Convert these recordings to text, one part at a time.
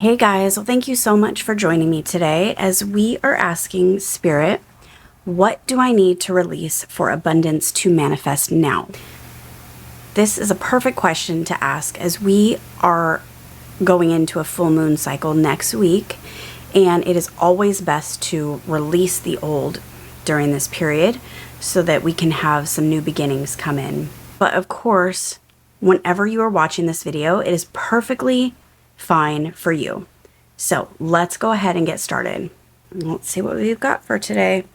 Hey guys, well, thank you so much for joining me today as we are asking Spirit, what do I need to release for abundance to manifest now? This is a perfect question to ask as we are going into a full moon cycle next week, and it is always best to release the old during this period so that we can have some new beginnings come in. But of course, whenever you are watching this video, it is perfectly fine for you. So let's go ahead and get started. Let's see what we've got for today.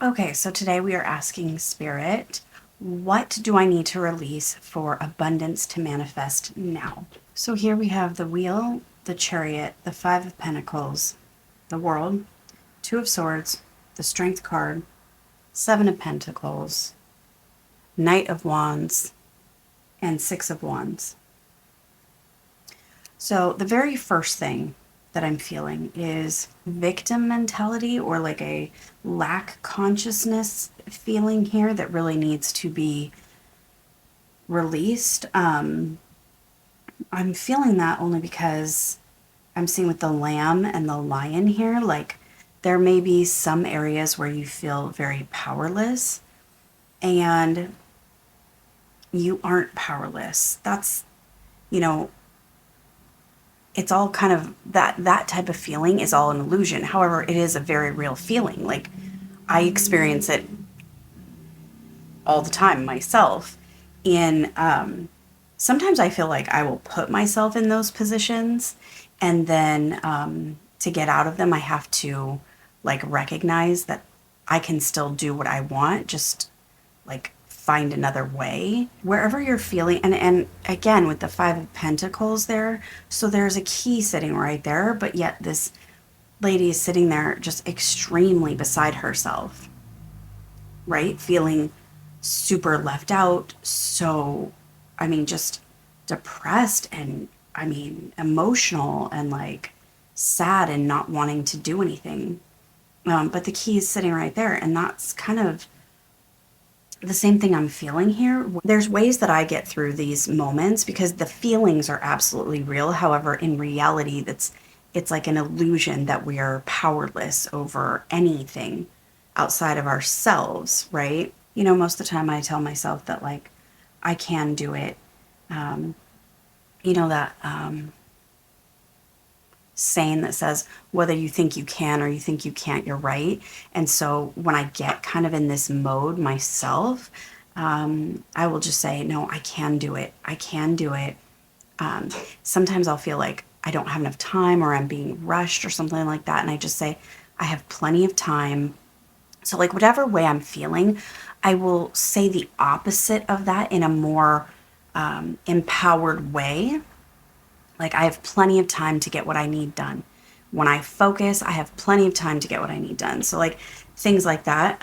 Okay, so today we are asking Spirit, what do I need to release for abundance to manifest now? So here we have the Wheel, the Chariot, the Five of Pentacles, the World, Two of Swords, the Strength card, Seven of Pentacles, Knight of Wands, and Six of Wands. So the very first thing that I'm feeling is victim mentality, or like a lack consciousness feeling here that really needs to be released. I'm feeling that only because I'm seeing with the Lamb and the Lion here, like there may be some areas where you feel very powerless, and you aren't powerless. That's, you know, it's all kind of that type of feeling is all an illusion. However, it is a very real feeling. Like I experience it all the time myself. And sometimes I feel like I will put myself in those positions, and then to get out of them, I have to like recognize that I can still do what I want, just like find another way wherever you're feeling. And again, with the Five of Pentacles there, so there's a key sitting right there, but yet this lady is sitting there just extremely beside herself, right? Feeling super left out. So, I mean, just depressed and, I mean, emotional and like sad and not wanting to do anything. But the key is sitting right there. And that's kind of the same thing I'm feeling here. There's ways that I get through these moments because the feelings are absolutely real. However, in reality, it's like an illusion that we are powerless over anything outside of ourselves, right? You know, most of the time I tell myself that like I can do it. Um, you know that saying that says whether you think you can or you think you can't, you're right. And so when I get kind of in this mode myself, I will just say, no, I can do it. I can do it. Sometimes I'll feel like I don't have enough time or I'm being rushed or something like that. And I just say, I have plenty of time. So, like, whatever way I'm feeling, I will say the opposite of that in a more empowered way. Like, I have plenty of time to get what I need done. When I focus, I have plenty of time to get what I need done. So, like, things like that.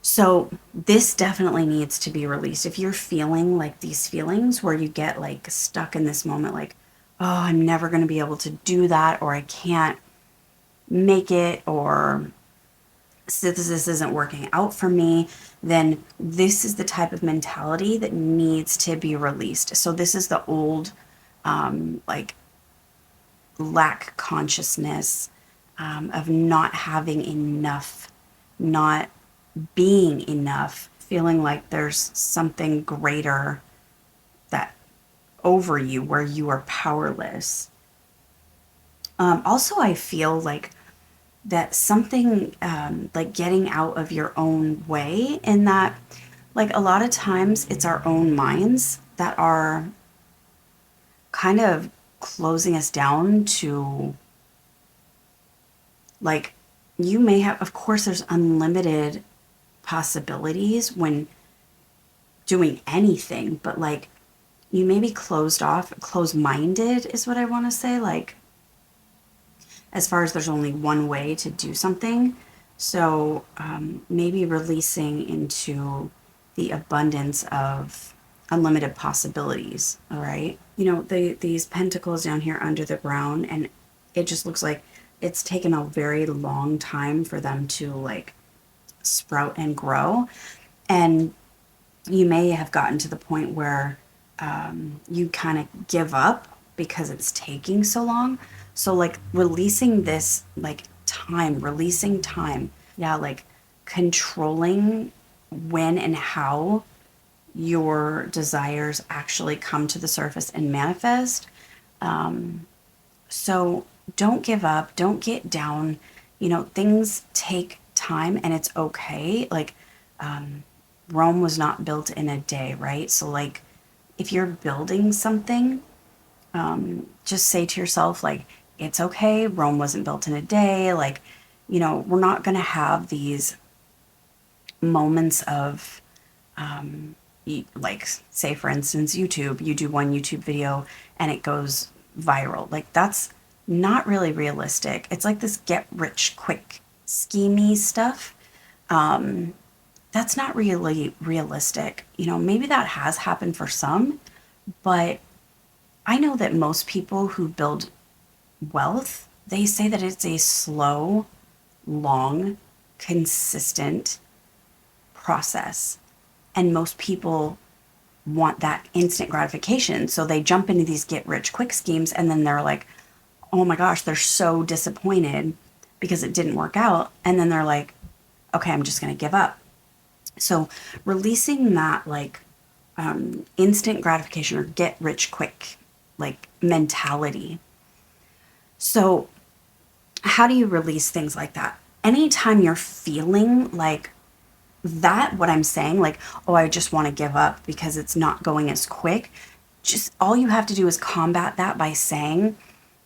So, this definitely needs to be released. If you're feeling like these feelings where you get like stuck in this moment, like, oh, I'm never going to be able to do that, or I can't make it, or this isn't working out for me, then this is the type of mentality that needs to be released. So, this is the old, like, lack consciousness, of not having enough, not being enough, feeling like there's something greater that over you where you are powerless. Also, I feel like that something like getting out of your own way, in that, like, a lot of times it's our own minds that are kind of closing us down to, like, you may have, of course, there's unlimited possibilities when doing anything, but like, you may be closed off, closed minded is what I want to say. Like, as far as there's only one way to do something. So maybe releasing into the abundance of unlimited possibilities. All right. These pentacles down here under the ground, and it just looks like it's taken a very long time for them to like sprout and grow. And you may have gotten to the point where you kind of give up because it's taking so long. So, like, releasing this, like, time, releasing time. Yeah, like, controlling when and how your desires actually come to the surface and manifest. So, don't give up, don't get down. Things take time and it's okay. Like, Rome was not built in a day, right? So, like, if you're building something, just say to yourself, like, it's okay. Rome wasn't built in a day. Like, we're not going to have these moments of, like, say, for instance, YouTube. You do one YouTube video and it goes viral. Like, that's not really realistic. It's like this get rich quick schemey stuff. That's not really realistic. Maybe that has happened for some, but I know that most people who build wealth, they say that it's a slow, long, consistent process. And most people want that instant gratification. So they jump into these get rich quick schemes and then they're like, oh my gosh, they're so disappointed because it didn't work out. And then they're like, okay, I'm just going to give up. So releasing that, like, instant gratification or get rich quick, like, mentality. So how do you release things like that? Anytime you're feeling like that, what I'm saying, like, oh, I just want to give up because it's not going as quick, just all you have to do is combat that by saying,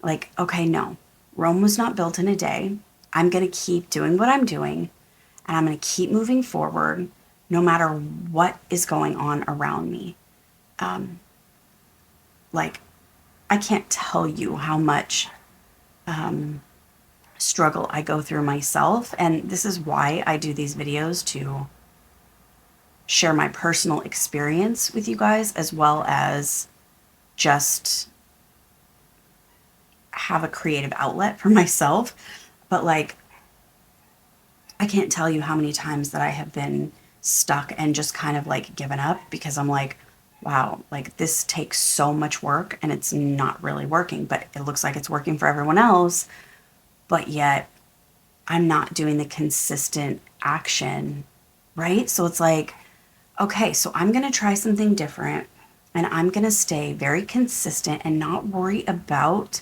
like, okay, no, Rome was not built in a day. I'm going to keep doing what I'm doing and I'm going to keep moving forward no matter what is going on around me. Like, I can't tell you how much struggle I go through myself. And this is why I do these videos, to share my personal experience with you guys, as well as just have a creative outlet for myself. But, like, I can't tell you how many times that I have been stuck and just kind of like given up because I'm like, wow, like, this takes so much work and it's not really working, but it looks like it's working for everyone else. But yet I'm not doing the consistent action, right? So it's like, okay, so I'm going to try something different and I'm going to stay very consistent and not worry about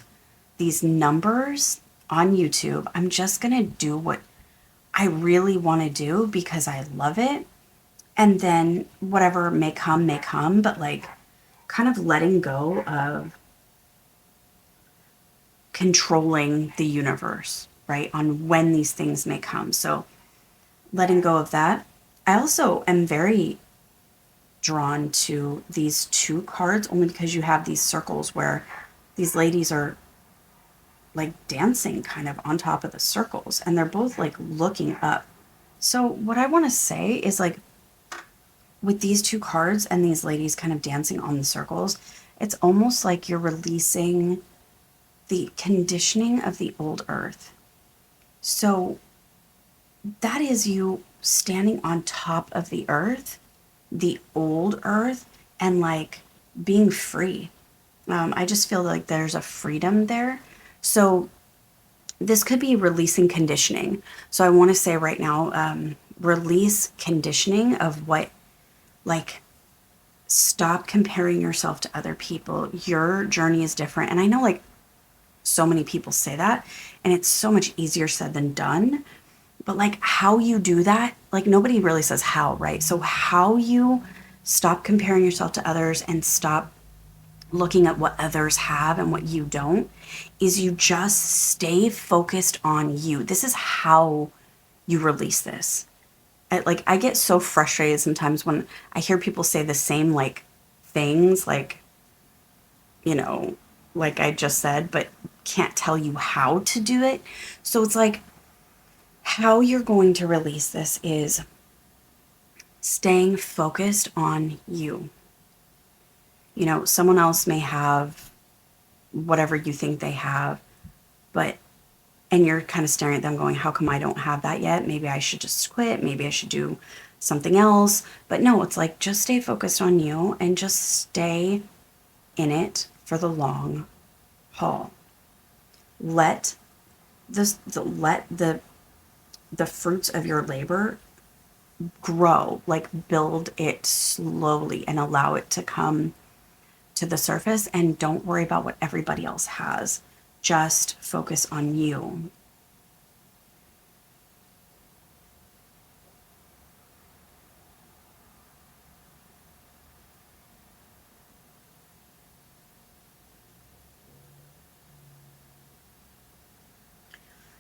these numbers on YouTube. I'm just going to do what I really want to do because I love it. And then whatever may come, may come. But, like, kind of letting go of controlling the universe, right? On when these things may come. So letting go of that. I also am very drawn to these two cards only because you have these circles where these ladies are like dancing kind of on top of the circles and they're both like looking up. So what I want to say is, like, with these two cards and these ladies kind of dancing on the circles, it's almost like you're releasing the conditioning of the old earth. So that is you standing on top of the earth, the old earth, and like being free. I just feel like there's a freedom there. So this could be releasing conditioning. So I want to say right now, release conditioning of what, like, stop comparing yourself to other people. Your journey is different. And I know, like, so many people say that, and it's so much easier said than done. But, like, how you do that, like, nobody really says how, right? So, how you stop comparing yourself to others and stop looking at what others have and what you don't is you just stay focused on you. This is how you release this. I get so frustrated sometimes when I hear people say the same, like, things, like, you know, like I just said, but can't tell you how to do it. So it's like, how you're going to release this is staying focused on you. You know, someone else may have whatever you think they have, but, and you're kind of staring at them going, how come I don't have that yet? Maybe I should just quit. Maybe I should do something else. But no, it's like, just stay focused on you and just stay in it for the long haul. Let the fruits of your labor grow, like, build it slowly and allow it to come to the surface, and don't worry about what everybody else has. Just focus on you.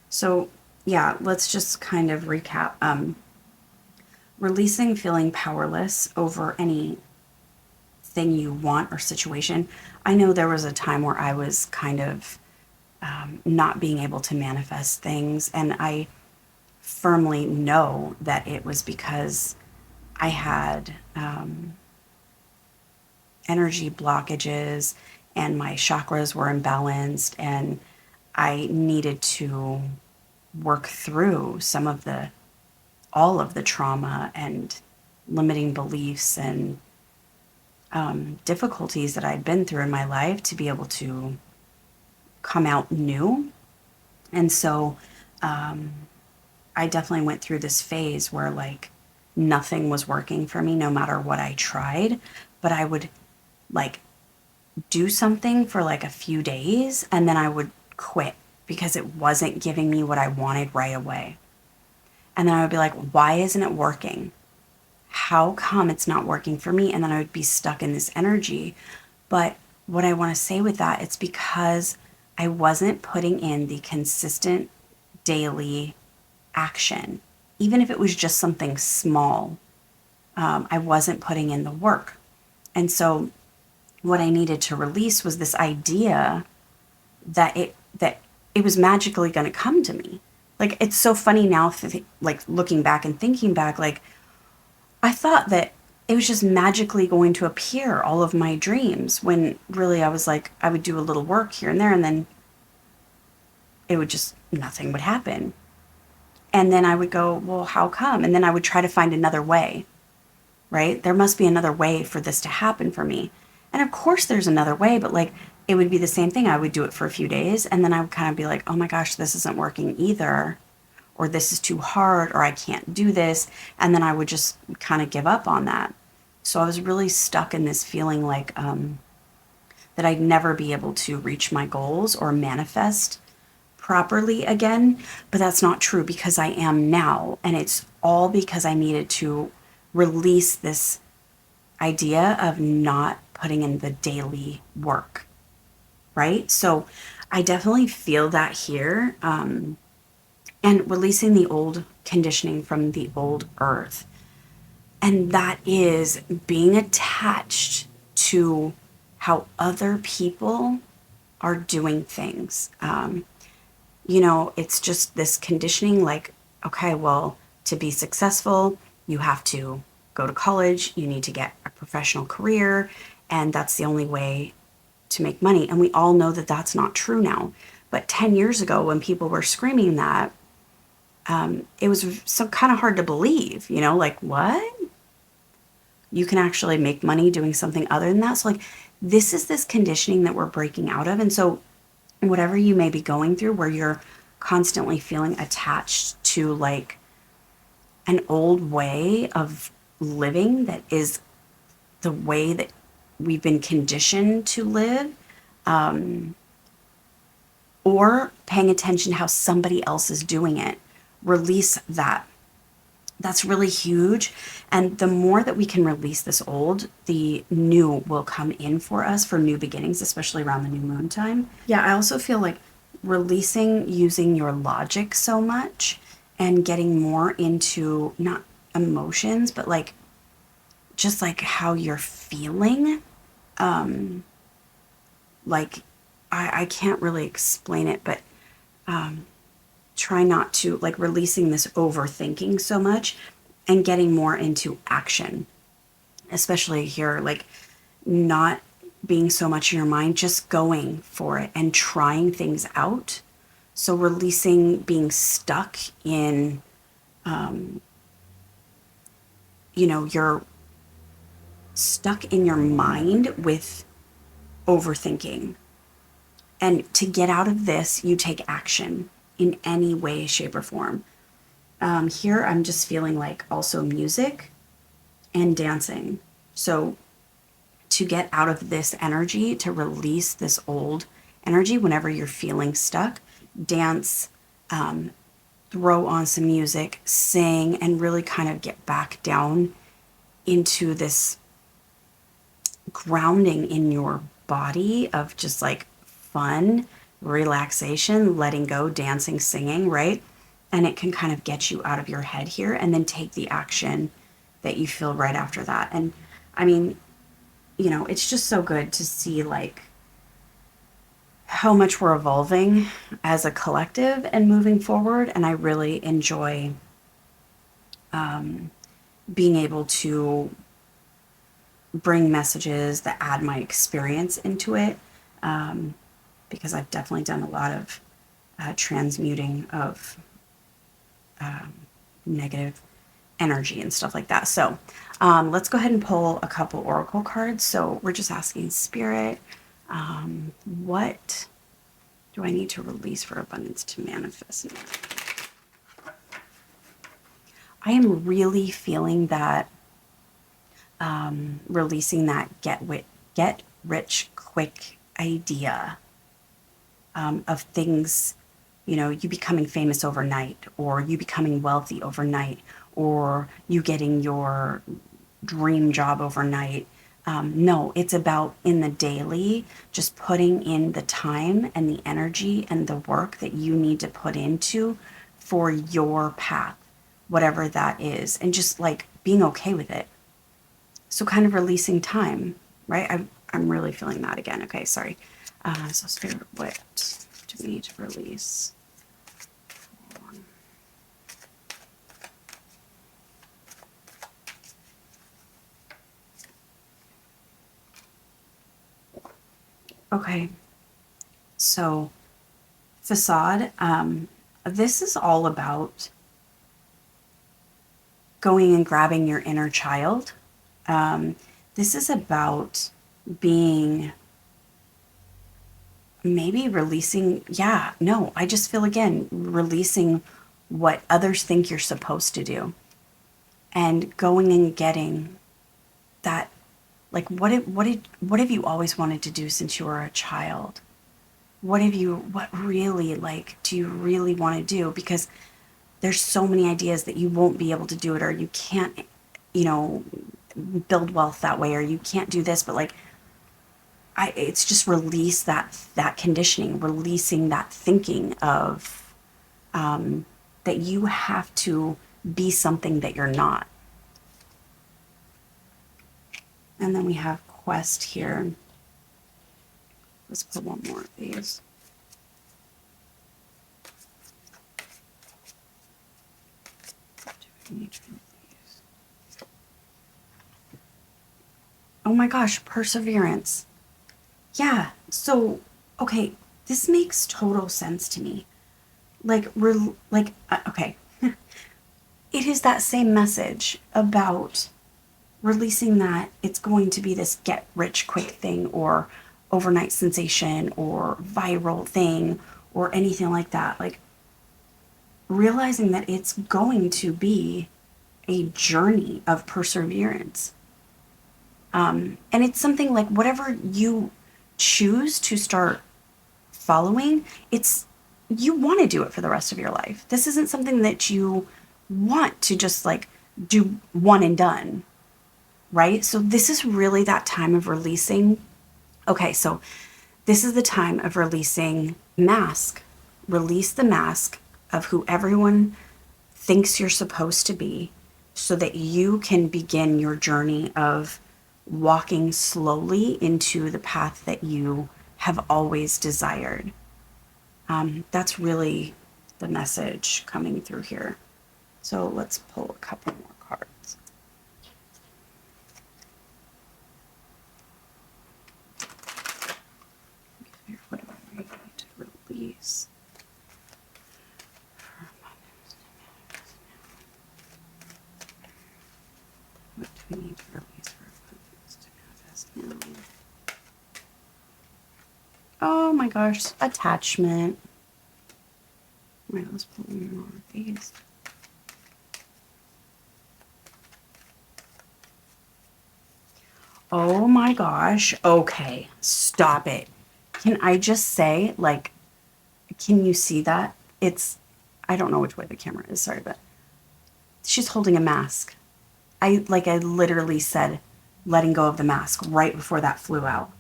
So, yeah, let's just kind of recap. Releasing feeling powerless over anything you want or situation. I know there was a time where I was kind of not being able to manifest things, and I firmly know that it was because I had energy blockages and my chakras were imbalanced, and I needed to work through all of the trauma and limiting beliefs and difficulties that I'd been through in my life to be able to come out new. And so I definitely went through this phase where, like, nothing was working for me no matter what I tried, but I would, like, do something for like a few days and then I would quit because it wasn't giving me what I wanted right away. And then I would be like, why isn't it working? How come it's not working for me? And then I would be stuck in this energy. But what I want to say with that, it's because I wasn't putting in the consistent daily action. Even if it was just something small, I wasn't putting in the work. And so what I needed to release was this idea that it was magically going to come to me. Like, it's so funny now, like, looking back and thinking back, like, I thought that it was just magically going to appear, all of my dreams, when really I was like, I would do a little work here and there, and then it would just, nothing would happen. And then I would go, well, how come? And then I would try to find another way, right? There must be another way for this to happen for me. And of course there's another way, but, like, it would be the same thing. I would do it for a few days and then I would kind of be like, oh my gosh, this isn't working either, or this is too hard, or I can't do this. And then I would just kind of give up on that. So I was really stuck in this feeling like that I'd never be able to reach my goals or manifest properly again. But that's not true, because I am now. And it's all because I needed to release this idea of not putting in the daily work, right? So I definitely feel that here. And releasing the old conditioning from the old earth. And that is being attached to how other people are doing things. It's just this conditioning, like, okay, well, to be successful, you have to go to college, you need to get a professional career, and that's the only way to make money. And we all know that that's not true now. But 10 years ago, when people were screaming that, it was so kind of hard to believe, like, what? You can actually make money doing something other than that? So, like, this is this conditioning that we're breaking out of. And so whatever you may be going through, where you're constantly feeling attached to like an old way of living that is the way that we've been conditioned to live, or paying attention to how somebody else is doing it. Release that. That's really huge. And the more that we can release this old, the new will come in for us for new beginnings, especially around the new moon time. Yeah, I also feel like releasing using your logic so much and getting more into not emotions, but like just like how you're feeling. Like, I can't really explain it, but try not to like releasing this overthinking so much and getting more into action, especially here, like not being so much in your mind, just going for it and trying things out. So releasing being stuck in, you're stuck in your mind with overthinking. And to get out of this, you take action in any way, shape, or form. Here, I'm just feeling like also music and dancing. So, to get out of this energy, to release this old energy, whenever you're feeling stuck, dance, throw on some music, sing, and really kind of get back down into this grounding in your body of just like fun, relaxation, letting go, dancing, singing, right? And it can kind of get you out of your head here and then take the action that you feel right after that. And I mean, it's just so good to see like how much we're evolving as a collective and moving forward. And I really enjoy being able to bring messages that add my experience into it, because I've definitely done a lot of transmuting of negative energy and stuff like that. So let's go ahead and pull a couple oracle cards. So we're just asking Spirit, what do I need to release for abundance to manifest? I am really feeling that releasing that get rich quick idea, of things, you becoming famous overnight, or you becoming wealthy overnight, or you getting your dream job overnight. No, it's about in the daily, just putting in the time and the energy and the work that you need to put into for your path, whatever that is, and just like being okay with it. So kind of releasing time, right? I'm really feeling that again. Okay, sorry. So Spirit, what do we need to release? Okay, so facade, this is all about going and grabbing your inner child. This is about being maybe releasing, yeah, no, I just feel again, releasing what others think you're supposed to do and going and getting that, like what have you always wanted to do since you were a child? What really, like, do you really want to do? Because there's so many ideas that you won't be able to do it, or you can't, you know, build wealth that way, or you can't do this, but like, it's just release that conditioning, releasing that thinking of, that you have to be something that you're not. And then we have quest here. Let's put one more of these. Oh my gosh, perseverance. Yeah, so, okay, this makes total sense to me. Okay, it is that same message about releasing that it's going to be this get rich quick thing, or overnight sensation or viral thing or anything like that. Like realizing that it's going to be a journey of perseverance. And it's something like whatever you choose to start following, it's you want to do it for the rest of your life. This isn't something that you want to just like do one and done, right? So this is really that time of releasing. Okay, so this is the time of releasing mask. Release the mask of who everyone thinks you're supposed to be so that you can begin your journey of walking slowly into the path that you have always desired. That's really the message coming through here. So let's pull a couple more cards. What do I need to release? What do we need to release for abundance to manifest now? Oh my gosh, attachment. Wait, let's pull one more of these. Oh my gosh. Okay, stop it. Can I just say, like, can you see that? I don't know which way the camera is, sorry, but she's holding a mask. I literally said, letting go of the mask right before that flew out.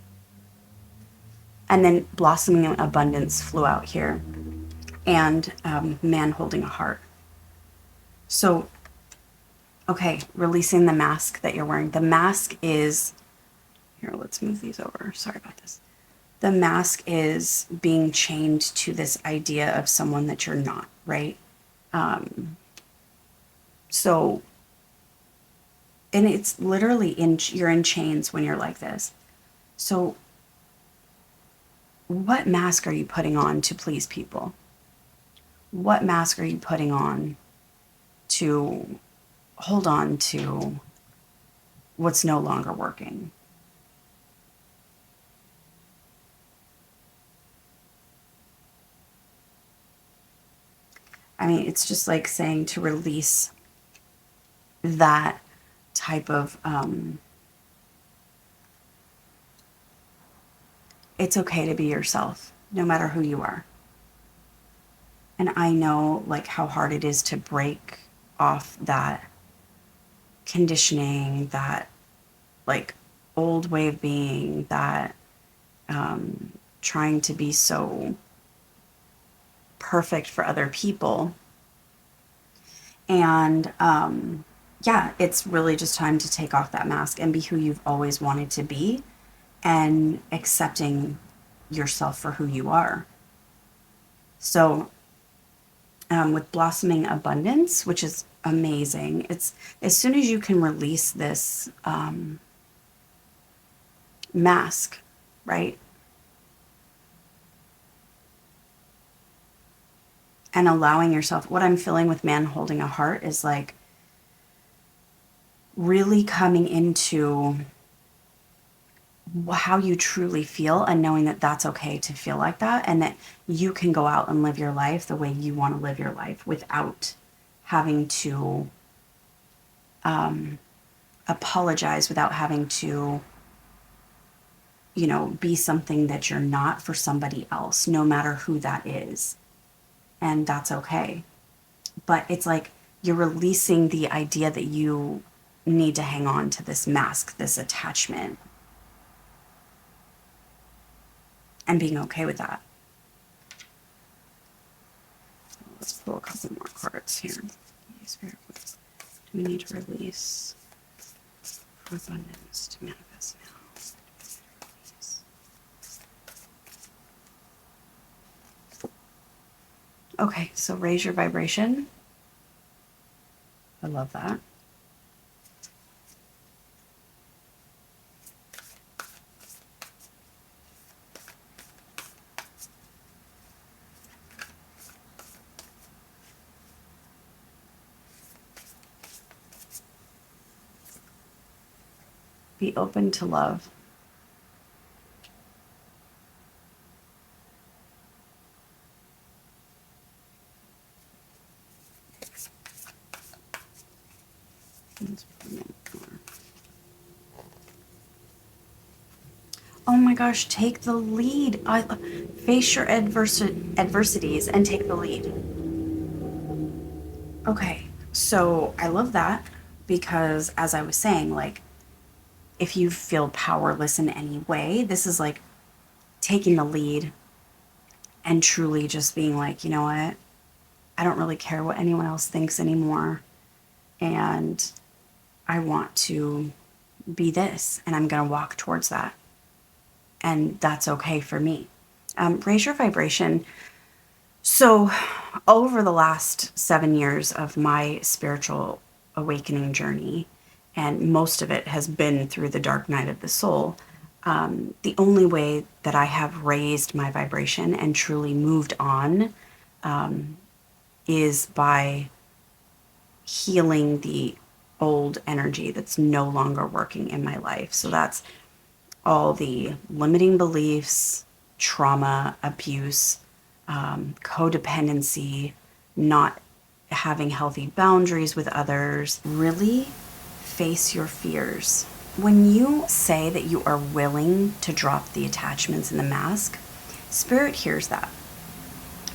And then blossoming abundance flew out here. And man holding a heart. So, okay, releasing the mask that you're wearing. The mask is, here, let's move these over. Sorry about this. The mask is being chained to this idea of someone that you're not, right? So, and it's literally you're in chains when you're like this. So, what mask are you putting on to please people? What mask are you putting on to hold on to what's no longer working? I mean, it's just like saying to release that type of, it's okay to be yourself, no matter who you are. And I know like how hard it is to break off that conditioning, that like old way of being, that trying to be so perfect for other people. And yeah, it's really just time to take off that mask and be who you've always wanted to be and accepting yourself for who you are. So with blossoming abundance, which is amazing, it's as soon as you can release this mask, right? And allowing yourself, what I'm feeling with man holding a heart is like really coming into how you truly feel and knowing that that's okay to feel like that and that you can go out and live your life the way you want to live your life without having to apologize, without having to, you know, be something that you're not for somebody else, no matter who that is. And that's okay. But it's like you're releasing the idea that you need to hang on to this mask, this attachment, and being okay with that. Let's pull a couple more cards here. Spirit, what do we need to release for abundance to manifest now? Okay, so raise your vibration. I love that. Be open to love. Oh my gosh, take the lead. Face your adversities and take the lead. Okay, so I love that because, as I was saying, like, if you feel powerless in any way, this is like taking the lead and truly just being like, you know what? I don't really care what anyone else thinks anymore. And I want to be this, and I'm going to walk towards that. And that's okay for me. Raise your vibration. So, over the last 7 years of my spiritual awakening journey, and most of it has been through the dark night of the soul, the only way that I have raised my vibration and truly moved on is by healing the old energy that's no longer working in my life. So that's all the limiting beliefs, trauma, abuse, codependency, not having healthy boundaries with others. Really face your fears. When you say that you are willing to drop the attachments and the mask, Spirit hears that.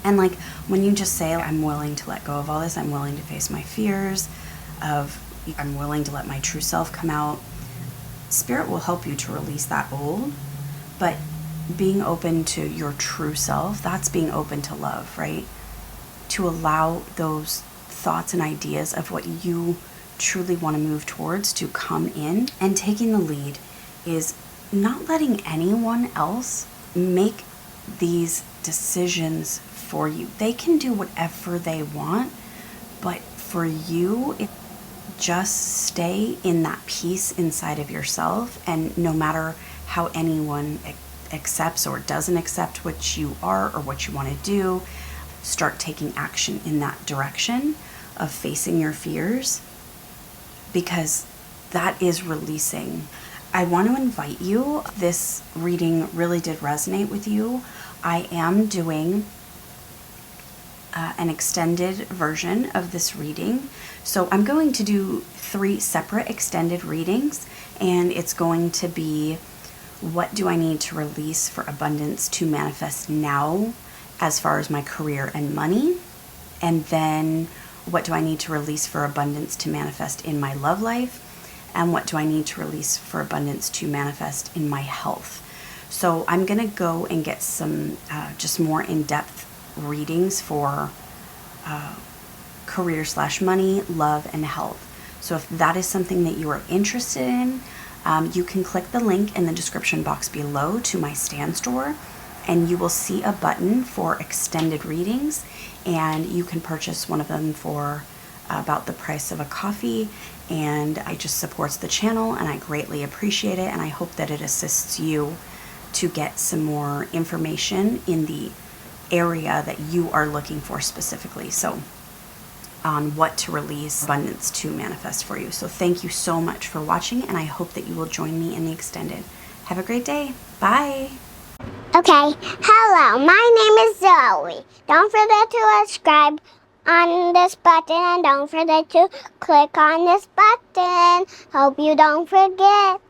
And like when you just say, I'm willing to let go of all this, I'm willing to face my fears, I'm willing to let my true self come out, Spirit will help you to release that old. But being open to your true self, that's being open to love, right? To allow those thoughts and ideas of what you truly want to move towards to come in. And taking the lead is not letting anyone else make these decisions for you. They can do whatever they want, but for you, just stay in that peace inside of yourself. And no matter how anyone accepts or doesn't accept what you are or what you want to do, start taking action in that direction of facing your fears, because that is releasing. I want to invite you. This reading really did resonate with you. I am doing an extended version of this reading. So I'm going to do 3 separate extended readings, and it's going to be, what do I need to release for abundance to manifest now as far as my career and money? And then what do I need to release for abundance to manifest in my love life? And what do I need to release for abundance to manifest in my health? So I'm going to go and get some just more in-depth readings for career/money, love, and health. So if that is something that you are interested in, you can click the link in the description box below to my Stan store, and you will see a button for extended readings, and you can purchase one of them for about the price of a coffee. And it just supports the channel, and I greatly appreciate it, and I hope that it assists you to get some more information in the area that you are looking for specifically. So on what to release abundance to manifest for you. So thank you so much for watching, and I hope that you will join me in the extended. Have a great day. Bye. Okay, hello, my name is Zoe. Don't forget to subscribe on this button, and don't forget to click on this button. Hope you don't forget.